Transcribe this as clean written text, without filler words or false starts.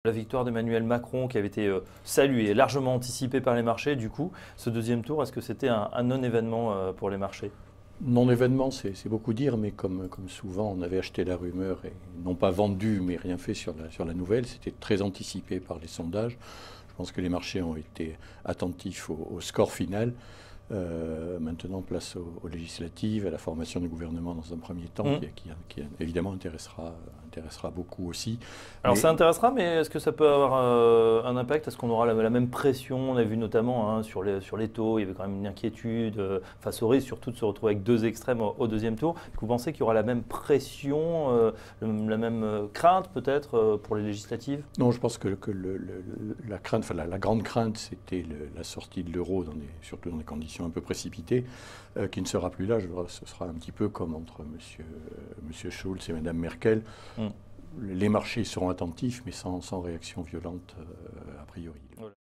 La victoire d'Emmanuel Macron qui avait été saluée, largement anticipée par les marchés, du coup, ce deuxième tour, est-ce que c'était un non-événement pour les marchés? Non-événement, c'est beaucoup dire, mais comme souvent, on avait acheté la rumeur et non pas vendu, mais rien fait sur la nouvelle. C'était très anticipé par les sondages. Je pense que les marchés ont été attentifs au score final. Maintenant, place aux législatives, à la formation du gouvernement dans un premier temps, qui évidemment intéressera beaucoup aussi. Alors Mais ça intéressera, mais est-ce que ça peut avoir un impact? Est-ce qu'on aura la même pression? On a vu notamment sur les taux, il y avait quand même une inquiétude face au risque, surtout de se retrouver avec deux extrêmes au deuxième tour. Est-ce que vous pensez qu'il y aura la même pression, la même crainte peut-être pour les législatives? non, je pense que la crainte, enfin, la grande crainte, c'était la sortie de l'euro, surtout dans des conditions un peu précipitées, qui ne sera plus là. Ce sera un petit peu comme entre Monsieur Schulz et Madame Merkel. Mm. Les marchés seront attentifs, mais sans réaction violente a priori. Voilà.